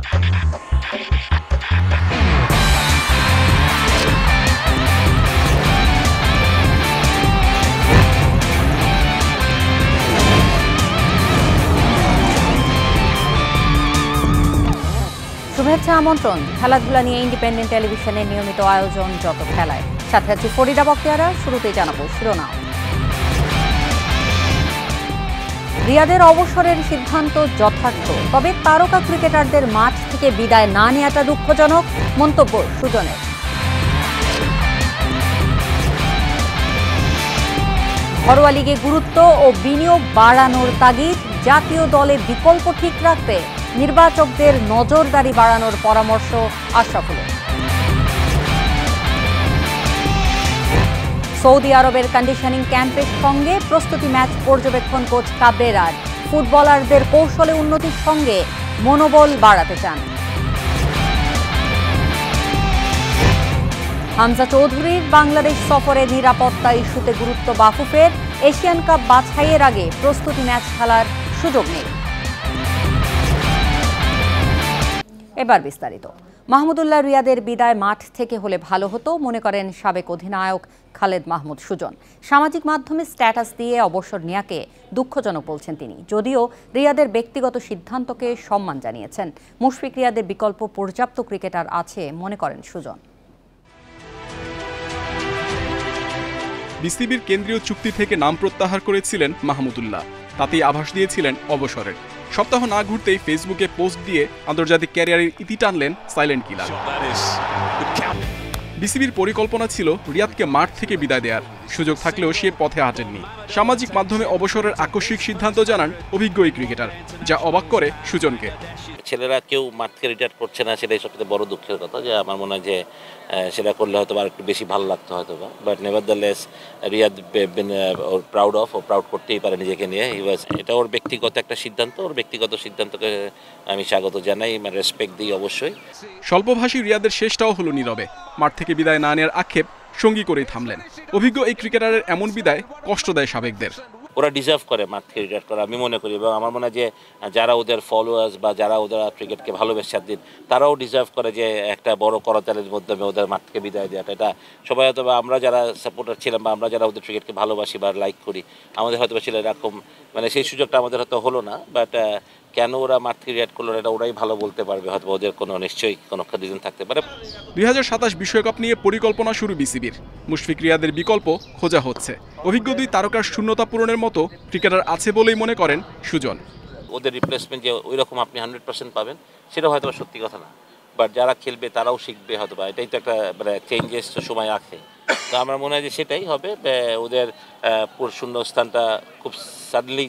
শুভেচ্ছা আমন্ত্রণ। খেলাধুলা নিয়ে ইন্ডিপেন্ডেন্ট টেলিভিশনের নিয়মিত আয়োজন যত খেলায়, সাথে আছি ফরিদা বক্তিয়ারা। শুরুতেই জানাবো শিরোনাম। রিয়াদের অবসরের সিদ্ধান্ত যথার্থ, তবে তারকা ক্রিকেটারদের মাঠ থেকে বিদায় না নেওয়াটা দুঃখজনক, মন্তব্য সুজনের। ঘরোয়া লিগে গুরুত্ব ও বিনিয়োগ বাড়ানোর তাগিদ, জাতীয় দলে বিকল্প ঠিক রাখতে নির্বাচকদের নজরদারি বাড়ানোর পরামর্শ আশরাফুলের। সৌদি আরবের কন্ডিশনিং ক্যাম্পের সঙ্গে প্রস্তুতি ম্যাচ পর্যবেক্ষণ কোচ কাবরেরার। ফুটবলারদের কৌশলে উন্নতির সঙ্গে মনোবল বাড়াতে চান। হামজা চৌধুরীর বাংলাদেশ সফরে নিরাপত্তা ইস্যুতে গুরুত্ব বাফুফের। এশিয়ান কাপ বাছাইয়ের আগে প্রস্তুতি ম্যাচ খেলার সুযোগ নেই। এবার বিস্তারিত। মাহমুদুল্লাহ রিয়াদের বিদায় মাঠ থেকে হলে ভালো হতো মনে করেন সাবেক অধিনায়ক খালেদ মাহমুদ সুজন। সামাজিক মাধ্যমে স্ট্যাটাস দিয়ে অবসর নেয়াকে দুঃখজনক বলছেন তিনি, যদিও রিয়াদের ব্যক্তিগত সিদ্ধান্তকে সম্মান জানিয়েছেন। মুশফিক রিয়াদের বিকল্প পর্যাপ্ত ক্রিকেটার আছে মনে করেন সুজন। বিসিবির কেন্দ্রীয় চুক্তি থেকে নাম প্রত্যাহার করেছিলেন মাহমুদুল্লাহ, তাতেই আভাস দিয়েছিলেন অবসরের। সপ্তাহ না ঘুরতেই ফেসবুকে পোস্ট দিয়ে আন্তর্জাতিক ক্যারিয়ারের ইতি টানলেন সাইলেন্ট কিলার। বিসিবির পরিকল্পনা ছিল রিয়াদকে মাঠ থেকে বিদায় দেওয়ার, সুযোগ থাকলেও সে পথে হাঁটেননি। সামাজিক মাধ্যমে অবসরের আকস্মিক সিদ্ধান্ত জানান অভিজ্ঞ এই ক্রিকেটার, যা অবাক করে সুজনকে। ছেলেরা কেউ মাঠ থেকে রিটায়ার করছে না, সেটাই সবচেয়ে বড় দুঃখের কথা। যে আমার মনে হয় যে সেটা করলে হয়তো আর একটু বেশি ভালো লাগতো হয়তো বা, বাট নেভারদারলেস রিয়াদ ওর প্রাউড করতেই পারে নিজেকে নিয়ে। এটা ওর ব্যক্তিগত একটা সিদ্ধান্ত, ওর ব্যক্তিগত সিদ্ধান্তকে আমি স্বাগত জানাই, রেসপেক্ট দিই অবশ্যই। স্বল্পভাষী রিয়াদের শেষটাও হলো নীরবে। মাঠ থেকে বিদায় না নেওয়ার আক্ষেপ সঙ্গী করেই থামলেন। অভিজ্ঞ এই ক্রিকেটারের এমন বিদায় কষ্ট দেয় সাবেকদের। ওরা ডিজার্ভ করে মাঠ থেকে রিটায়ার করা, আমি মনে করি। এবং আমার মনে হয় যে যারা ওদের ফলোয়ার্স বা যারা ওদের ক্রিকেটকে ভালোবেসে দিন, তারাও ডিজার্ভ করে যে একটা বড় করতালের মাধ্যমে ওদের মাঠ থেকে বিদায় দেওয়াটা। এটা সবাই হয়তো বা আমরা যারা সাপোর্টার ছিলাম বা আমরা যারা ওদের ক্রিকেটকে ভালোবাসি বা লাইক করি, আমাদের হয়তো ছিল এরকম, মানে সেই সুযোগটা আমাদের হয়তো হলো না। বাট কেন ওরা মাঠ থেকে রিটায়ার করলো এটা ওরাই ভালো বলতে পারবে, হয়তো ওদের কোনো নিশ্চয়ই কোনো রিজন থাকতে পারে। 2027 বিশ্বকাপ নিয়ে পরিকল্পনা শুরু বিসিবির। মুশফিক রিয়াদের বিকল্প খোঁজা হচ্ছে। অভিজ্ঞ দুই তারকার শূন্যতা পূরণের মতো ক্রিকেটার আছে বলেই মনে করেন সুজন। ওদের রিপ্লেসমেন্ট যে ওই রকম আপনি 100% পাবেন সেটা হয়তো সত্যি কথা না, বাট যারা খেলবে তারাও শিখবে হয়তো বা। এটাই তো একটা মানে চেঞ্জেস তো সময় আছে। তো আমার মনে হয় যে সেটাই হবে। ওদের শূন্য স্থানটা খুব সাডেনলি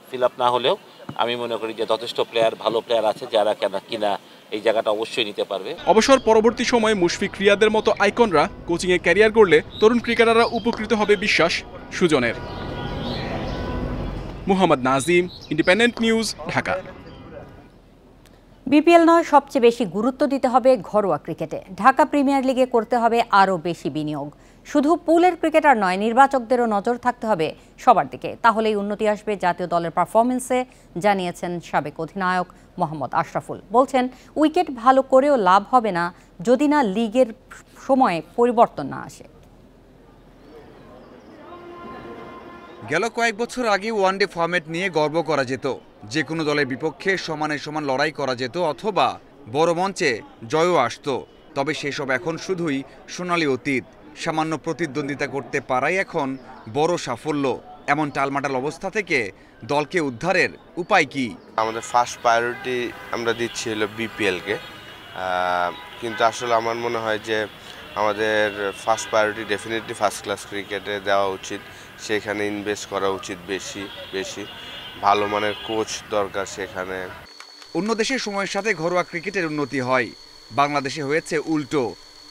ফিল আপ না হলেও আমি মনে করি যে যথেষ্ট ভালো প্লেয়ার আছে যারা কিনা এই জায়গাটা অবশ্যই নিতে পারবে। অবসর পরবর্তী সময়ে মুশফিক রিয়াদের মতো আইকনরা কোচিংয়ে ক্যারিয়ার গড়লে তরুণ ক্রিকেটাররা উপকৃত হবে বিশ্বাস সুজনের। Mohammad Nazim, independent news, Dhaka. BPL নয়, সবচেয়ে বেশি গুরুত্ব দিতে হবে ঘরোয়া ক্রিকেটে। ঢাকা প্রিমিয়ার লিগে করতে হবে আরও বেশি বিনিয়োগ। শুধু পুলের ক্রিকেটার নয়, নির্বাচকদেরও নজর থাকতে হবে সবার দিকে, তাহলেই উন্নতি আসবে জাতীয় দলের পারফরমেন্সে, জানিয়েছেন সাবেক অধিনায়ক মোহাম্মদ আশরাফুল। বলছেন, উইকেট ভালো করেও লাভ হবে না যদি না লিগের সময়ে পরিবর্তন না আসে। গেল কয়েক বছর আগে ওয়ানডে ফরম্যাট নিয়ে গর্ব করা যেত। যে কোনো দলের বিপক্ষে সমানে সমান লড়াই করা যেত, অথবা বড় মঞ্চে জয়ও আসত। তবে সেসব এখন শুধুই সোনালী অতীত। সামান্য প্রতিদ্বন্দ্বিতা করতে পারাই এখন বড় সাফল্য। এমন টালমাটাল অবস্থা থেকে দলকে উদ্ধারের উপায় কি? আমাদের ফার্স্ট প্রায়োরিটি আমরা দিচ্ছি হলো বিপিএলকে, কিন্তু আসলে আমার মনে হয় যে আমাদের first priority definitely first class ক্রিকেটে দেওয়া উচিত। সেখানে ইনভেস্ট করা উচিত বেশি ভালো মানের কোচ দরকার সেখানে। অন্য দেশের সময়ের সাথে ঘরোয়া ক্রিকেটের উন্নতি হয়, বাংলাদেশে হয়েছে উল্টো।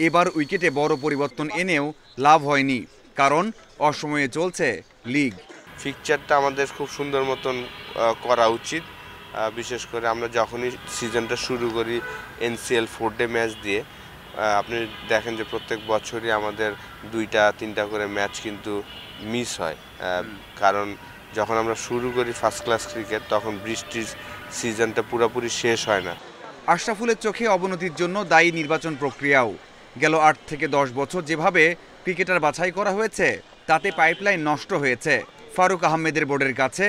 এবার উইকেটে বড় পরিবর্তন এনেও লাভ হয়নি, কারণ অসময়ে চলছে লিগ। ফিকচারটা আমাদের খুব সুন্দর মতন করা উচিত। বিশেষ করে আমরা যখনই সিজনটা শুরু করি এনসিএল 4-ডে ম্যাচ দিয়ে, আপনি দেখেন যে প্রত্যেক বছরই আমাদের 2-3টা করে ম্যাচ কিন্তু মিস হয়। কারণ যখন আমরা শুরু করি ফার্স্ট ক্লাস ক্রিকেট, তখন বৃষ্টির সিজনটা পুরোপুরি শেষ হয় না। আশরাফুলের চোখে অবনতির জন্য দায়ী নির্বাচন প্রক্রিয়াও। গেল ৮ থেকে ১০ বছর যেভাবে ক্রিকেটার বাছাই করা হয়েছে তাতে পাইপলাইন নষ্ট হয়েছে। ফারুক আহমেদের বোর্ডের কাছে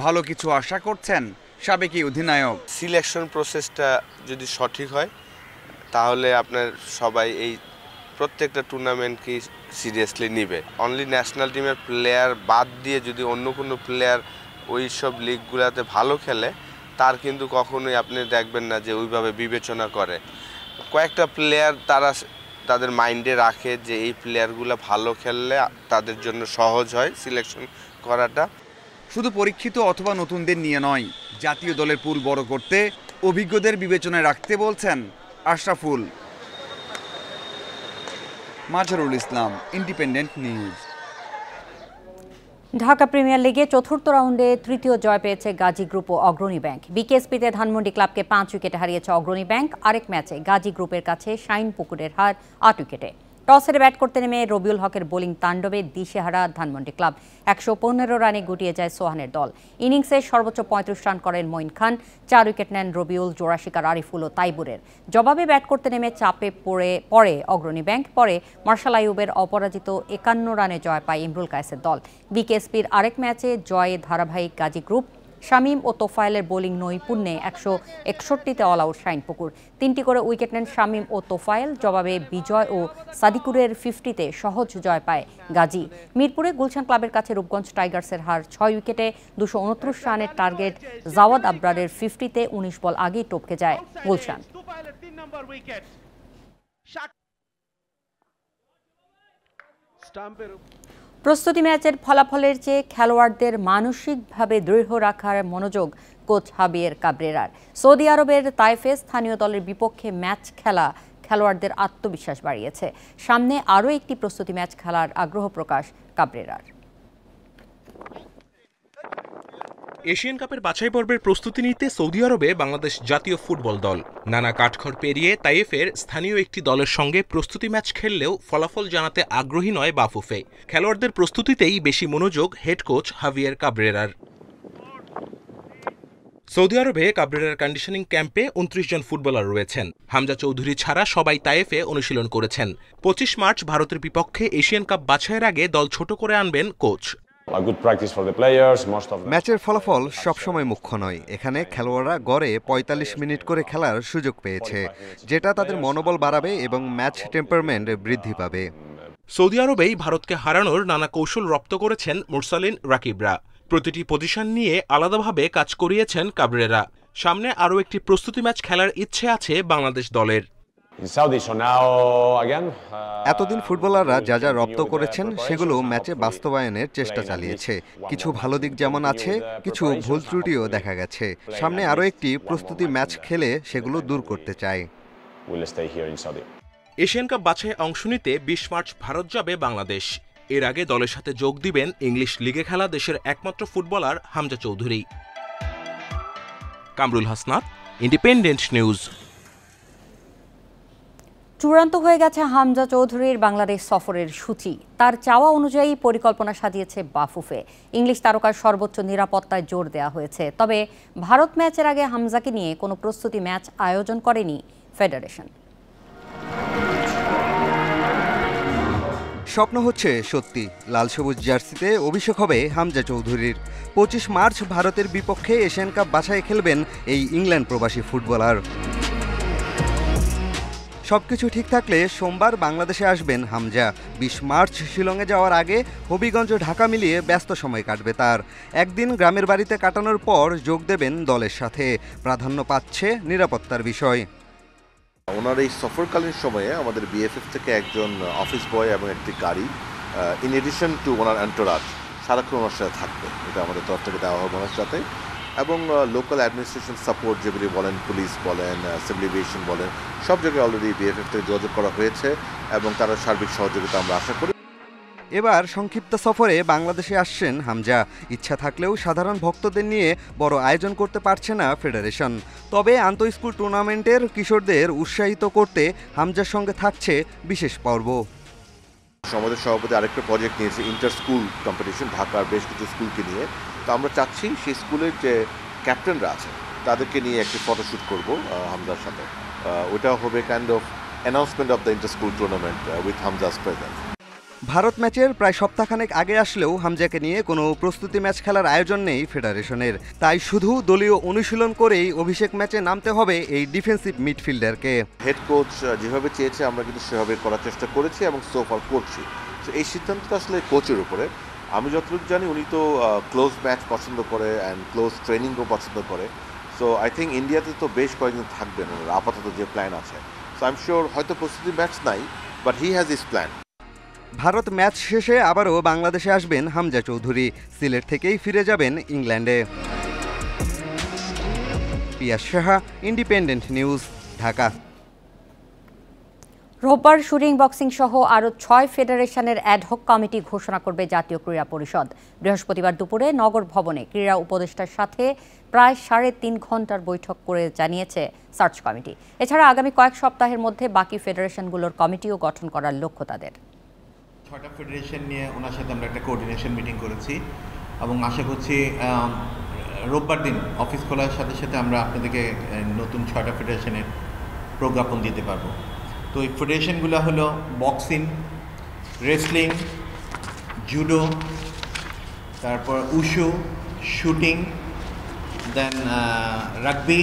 ভালো কিছু আশা করছেন সাবেক অধিনায়ক। সিলেকশন প্রসেসটা যদি সঠিক হয় তাহলে আপনার সবাই এই প্রত্যেকটা টুর্নামেন্টকেই সিরিয়াসলি নিবে। অনলি ন্যাশনাল টিমের প্লেয়ার বাদ দিয়ে যদি অন্য কোনো প্লেয়ার ওই সব লিগগুলোতে ভালো খেলে তার কিন্তু কখনোই আপনি দেখবেন না যে ওইভাবে বিবেচনা করে। কয়েকটা প্লেয়ার তাদের মাইন্ডে রাখে যে এই প্লেয়ারগুলো ভালো খেললে তাদের জন্য সহজ হয় সিলেকশন করাটা। শুধু পরীক্ষিত অথবা নতুনদের নিয়ে নয়, জাতীয় দলের পুল বড় করতে অভিজ্ঞদের বিবেচনায় রাখতে বলছেন Ashraful. Mazharul Islam, independent news. Dhaka premier লিগে চতুর্থ রাউন্ডে তৃতীয় জয় পেয়েছে গাজী গ্রুপ ও অগ্রণী ব্যাংক। বিকেএসপিতে ধানমন্ডি ক্লাবকে 5 উইকেটে হারিয়েছে অগ্রণী ব্যাংক। আরেক ম্যাচে গাজী গ্রুপের কাছে শাইনপুকুরের হার 8 উইকেটে। টসের ব্যাট করতে নেমে রবিউল হকের বোলিং তাণ্ডবে দিশেহারা ধানমন্ডি ক্লাব। 115 রানে গুটিয়ে যায় সোহানের দল। ইনিংসে সর্বোচ্চ 35 রান করেন মঈন খান। 4 উইকেট নেন রবিউল, জোড়া শিকার আরিফুল ও তাইবুরের। জবাবে ব্যাট করতে নেমে চাপে পড়ে অগ্রণী ব্যাংক। পরে মার্শাল আইয়ুবের অপরাজিত 51 রানে জয় পায় ইমরুল কায়েসের দল। বিকেএসপির আরেক ম্যাচে জয়ে ধারাবাহিক গাজী গ্রুপ। শামীম ও তোফায়েলের বোলিং নৈপুণ্যে 161তে অল আউট শাইনপুকুর। 3টি করে উইকেট নেন শামীম ও তোফায়েল। জবাবে বিজয় ও সাদিকুরের 50তে সহজ জয় পায় গাজী। মিরপুরে গুলশান ক্লাবের কাছে রূপগঞ্জ টাইগার্সের হার 6 উইকেটে। 229 রানের টার্গেট জাওয়াদ আবরারের 50তে 19 বল আগেই টপকে যায় গুলশান। প্রস্তুতি ম্যাচের ফলাফলের চেয়ে খেলোয়াড়দের মানসিকভাবে দৃঢ় রাখার মনোযোগ কোচ হাবিয়ের কাবরেরার। সৌদি আরবের তাইফে স্থানীয় দলের বিপক্ষে ম্যাচ খেলা খেলোয়াড়দের আত্মবিশ্বাস বাড়িয়েছে। সামনে আরও একটি প্রস্তুতি ম্যাচ খেলার আগ্রহ প্রকাশ কাবরেরার। এশিয়ান কাপের বাছাই পর্বের প্রস্তুতি নিতে সৌদি আরবে বাংলাদেশ জাতীয় ফুটবল দল নানা কাঠখড় পেরিয়ে তাইফের স্থানীয় একটি দলের সঙ্গে প্রস্তুতি ম্যাচ খেললেও ফলাফল জানাতে আগ্রহী নয় বাফুফে। খেলোয়াড়দের প্রস্তুতিতেই বেশি মনোযোগ হেড কোচ হাভিয়ের কাবরেরার। সৌদি আরবে কাবরেরার কন্ডিশনিং ক্যাম্পে 29 জন ফুটবলার রয়েছেন। হামজা চৌধুরী ছাড়া সবাই তাইফে অনুশীলন করেছেন। 25 মার্চ ভারতের বিপক্ষে এশিয়ান কাপ বাছাইয়ের আগে দল ছোট করে আনবেন কোচ। ম্যাচের ফলাফল সবসময় মুখ্য নয়। এখানে খেলোয়াড়রা গড়ে 45 মিনিট করে খেলার সুযোগ পেয়েছে, যেটা তাদের মনোবল বাড়াবে এবং ম্যাচ টেম্পারমেন্ট বৃদ্ধি পাবে। সৌদি আরবেই ভারতকে হারানোর নানা কৌশল রপ্ত করেছেন মুরসালিন রাকিবরা। প্রতিটি পজিশন নিয়ে আলাদাভাবে কাজ করিয়েছেন কাবরেরা। সামনে আরও একটি প্রস্তুতি ম্যাচ খেলার ইচ্ছে আছে বাংলাদেশ দলের। এতদিন ফুটবলাররা যা যা রপ্ত করেছেন সেগুলো ম্যাচে বাস্তবায়নের চেষ্টা চালিয়েছে। কিছু ভালো দিক যেমন আছে, কিছু ভুল ত্রুটিও দেখা গেছে। সামনে আরও একটি প্রস্তুতি ম্যাচ খেলে সেগুলো দূর করতে চাই। এশিয়ান কাপ বাছাইয়ে অংশ নিতে 20 মার্চ ভারত যাবে বাংলাদেশ। এর আগে দলের সাথে যোগ দিবেন ইংলিশ লিগে খেলা দেশের একমাত্র footballer Hamza Chowdhury. Kamrul Hasnat, independent news. চূড়ান্ত হয়ে গেছে হামজা চৌধুরীর বাংলাদেশ সফরের সূচি। তার চাওয়া অনুযায়ী পরিকল্পনা সাজিয়েছে বাফুফে। ইংলিশ তারকার সর্বোচ্চ নিরাপত্তায় জোর দেওয়া হয়েছে। তবে ভারত ম্যাচের আগে হামজাকে নিয়ে কোনো প্রস্তুতি ম্যাচ আয়োজন করেনি ফেডারেশন। স্বপ্ন হচ্ছে সত্যি, লাল সবুজ জার্সিতে অভিষেক হবে হামজা চৌধুরীর। 25 মার্চ ভারতের বিপক্ষে এশিয়ান কাপ বাছাই খেলবেন এই ইংল্যান্ড প্রবাসী ফুটবলার। সবকিছু ঠিক থাকলে সোমবার বাংলাদেশে আসবেন হামজা। 20 মার্চ শিলংয়ে যাওয়ার আগে হবিগঞ্জ ঢাকা মিলিয়ে ব্যস্ত সময় কাটবে তার। একদিন গ্রামের বাড়িতে কাটানোর পর যোগ দেবেন দলের সাথে। প্রাধান্য পাচ্ছে নিরাপত্তার বিষয়। ওনার এই সফরকালীন সময়ে আমাদের বিএফএফ থেকে একজন অফিস বয় এবং একটি গাড়ি ইন এডিশন টু ওনার এন্টোরাজ সারাক্ষণ ওনার সাথে থাকবে। এটা আমাদের তরফ থেকে দেওয়া হবে ওনার সাথে। এবং লোকাল অ্যাডমিনিস্ট্রেশন সাপোর্ট যেগুলি বলেন, পুলিশ বলেন, সিভিল এভিয়েশন বলেন, সব জায়গায় অলরেডি বিএফএফ থেকে যোগাযোগ করা হয়েছে এবং তারা সার্বিক সহযোগিতা আমরা আশা করি। এবার সংক্ষিপ্ত সফরে বাংলাদেশে আসছেন হামজা। ইচ্ছা থাকলেও সাধারণ ভক্তদের নিয়ে বড় আয়োজন করতে পারছে না ফেডারেশন। তবে আন্তঃস্কুল টুর্নামেন্টের কিশোরদের উৎসাহিত করতে হামজার সঙ্গে থাকছে বিশেষ পর্ব। আমাদের সভাপতি আরেকটা প্রজেক্ট নিয়েছে, ইন্টার স্কুল কম্পিটিশন, ঢাকার বেশ কিছু স্কুলকে নিয়ে। তো আমরা চাচ্ছি সেই স্কুলের যে ক্যাপ্টেনরা আছে তাদেরকে নিয়ে একটি ফটোশ্যুট করব হামজার সাথে। ওটা হবে kind of announcement of the inter school tournament with Hamza's present. Bharat ম্যাচের প্রায় সপ্তাহখানেক আগে আসলেও হামজাকে নিয়ে কোনো প্রস্তুতি ম্যাচ খেলার আয়োজন নেই ফেডারেশনের। তাই শুধু দলীয় অনুশীলন করেই অভিষেক ম্যাচে নামতে হবে এই ডিফেন্সিভ মিডফিল্ডারকে। হেড কোচ যেভাবে চেয়েছে আমরা কিন্তু সেভাবে করার চেষ্টা করেছি এবং সো ফার করছি। তো এই সিদ্ধান্তটা আসলে কোচের উপরে। আমি যতটুকু জানি উনি তো ক্লোজ ম্যাচ পছন্দ করে অ্যান্ড ক্লোজ ট্রেনিংও পছন্দ করে। সো আই থিঙ্ক ইন্ডিয়াতে তো বেশ কয়েকদিন থাকবেন ওনার আপাতত যে প্ল্যান আছে। সো আই এম শিওর হয়তো প্রস্তুতি ম্যাচ নাই, but he has is plan. Bharat match শেষে আবারও বাংলাদেশে আসবেন হামজা চৌধুরী। সিলেট থেকেই ফিরে যাবেন ইংল্যান্ডে। পিয়াস সাহা, ইন্ডিপেন্ডেন্ট নিউজ, ঢাকা। রোববার শুটিং, বক্সিং সহ আরও 6 ফেডারেশনের অ্যাডহক কমিটি ঘোষণা করবে জাতীয় ক্রীড়া পরিষদ। বৃহস্পতিবার দুপুরে নগর ভবনে ক্রীড়া উপদেষ্টার সাথে প্রায় 3.5 ঘন্টার বৈঠক করে জানিয়েছে সার্চ কমিটি। এছাড়া আগামী কয়েক সপ্তাহের মধ্যে বাকি ফেডারেশনগুলোর কমিটিও গঠন করার লক্ষ্য তাদের। 6টা ফেডারেশন নিয়ে ওনার সাথে আমরা একটা কোঅর্ডিনেশন মিটিং করেছি এবং আশা করছি রোববার দিন অফিস খোলার সাথে সাথে আমরা আপনাদেরকে নতুন 6টা ফেডারেশনের প্রজ্ঞাপন দিতে পারবো। তো এই ফেডারেশনগুলো হলো বক্সিং, রেসলিং, জুডো, তারপর উশু, শুটিং, দেন রাগবি।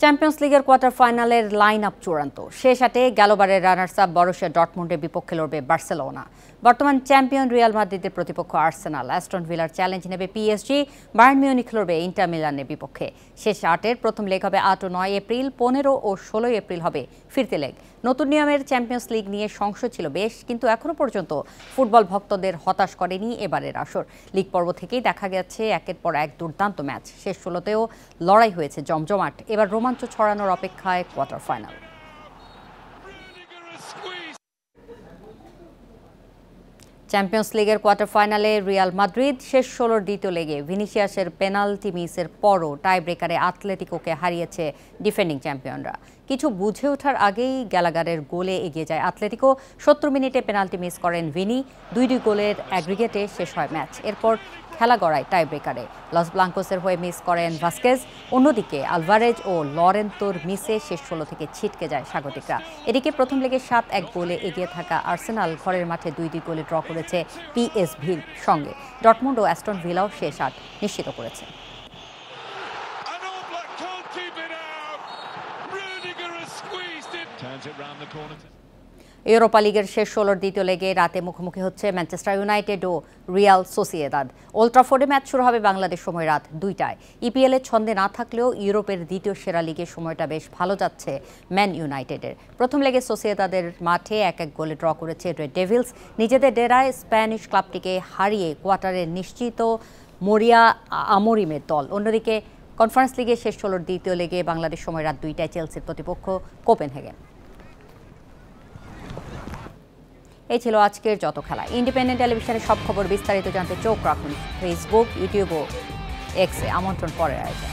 চ্যাম্পিয়ন্স লিগের কোয়ার্টার ফাইনালের লাইন আপ চূড়ান্ত। শেষ আটে গেলবারের রানার্স আপ বরুসিয়া ডর্টমুন্ডের বিপক্ষে লড়বে বার্সেলোনা। বর্তমান চ্যাম্পিয়ন রিয়াল মাদ্রিদের প্রতিপক্ষ আর্সেনাল। অ্যাস্টন ভিলার চ্যালেঞ্জ নেবে পিএসজি। বায়ার্ন মিউনিখ লড়বে ইন্টার মিলানের বিপক্ষে। শেষ আটের প্রথম লেগ হবে 8 ও 9 এপ্রিল, 15 ও 16 এপ্রিল হবে ফিরতি লেগ। নতুন নিয়মের চ্যাম্পিয়ন্স লিগ নিয়ে সংশয় ছিল বেশ, কিন্তু এখনও পর্যন্ত ফুটবল ভক্তদের হতাশ করেনি এবারের আসর। লিগ পর্ব থেকেই দেখা গেছে একের পর এক দুর্দান্ত ম্যাচ। শেষ 16তেও লড়াই হয়েছে জমজমাট। এবার রোমাঞ্চ ছড়ানোর অপেক্ষায় কোয়ার্টার ফাইনাল। চ্যাম্পিয়ন্স লিগের কোয়ার্টার ফাইনালে রিয়াল মাদ্রিদ শেষ 16-র দ্বিতীয় লেগে ভিনিসিয়াসের পেনাল্টি মিসের পরও টাই ব্রেকারে আতলেতিকোকে হারিয়েছে ডিফেন্ডিং চ্যাম্পিয়নরা। কিছু বুঝে ওঠার আগেই গ্যালাগারের গোলে এগিয়ে যায় আতলেতিকো। 70 মিনিটে পেনাল্টি মিস করেন ভিনি। 2 গোলের অ্যাগ্রিগেটে শেষ হয় ম্যাচ। এরপর খেলা গড়ায় টাই ব্রেকারে। লস ব্লাঙ্কোসের হয়ে মিস করেন ভাস্কেজ। অন্যদিকে আলভারেজ ও লরেন্তোর মিসে শেষ 16 থেকে ছিটকে যায় স্বাগতিকরা। এদিকে প্রথম লেগে 7-1 গোলে এগিয়ে থাকা আর্সেনাল ঘরের মাঠে 2 গোলে ড্র করেছে পিএসভির সঙ্গে। ডর্টমুন্ড ও অ্যাস্টন ভিলাও শেষ 8 নিশ্চিত করেছে। ইউরোপা লিগের শেষ 16-র দ্বিতীয় লেগে রাতে মুখোমুখি হচ্ছে ম্যানচেস্টার ইউনাইটেড ও রিয়াল সোসিয়েদাদ। ওল্ড ট্রাফোর্ডে ম্যাচ শুরু হবে বাংলাদেশ সময় রাত 2টায়। ইপিএলের ছন্দে না থাকলেও ইউরোপের দ্বিতীয় সেরা লিগের সময়টা বেশ ভালো যাচ্ছে ম্যান ইউনাইটেডের। প্রথম লেগে সোসিয়েদাদের মাঠে 1-1 গোলে ড্র করেছে রেড ডেভিলস। নিজেদের ডেরায় স্প্যানিশ ক্লাবটিকে হারিয়ে কোয়ার্টারে নিশ্চিত মরিয়া আমরিমের দল। অন্যদিকে কনফারেন্স লিগের শেষ 16-র দ্বিতীয় লেগে বাংলাদেশ সময় রাত 2টায় চেলসির প্রতিপক্ষ কোপেনহেগেন। এই ছিল আজকের যত খেলা। ইন্ডিপেন্ডেন্ট টেলিভিশনের সব খবর বিস্তারিত জানতে চোখ রাখুন ফেসবুক, ইউটিউব ও এক্সে। আমন্ত্রণ পরের আয়োজন।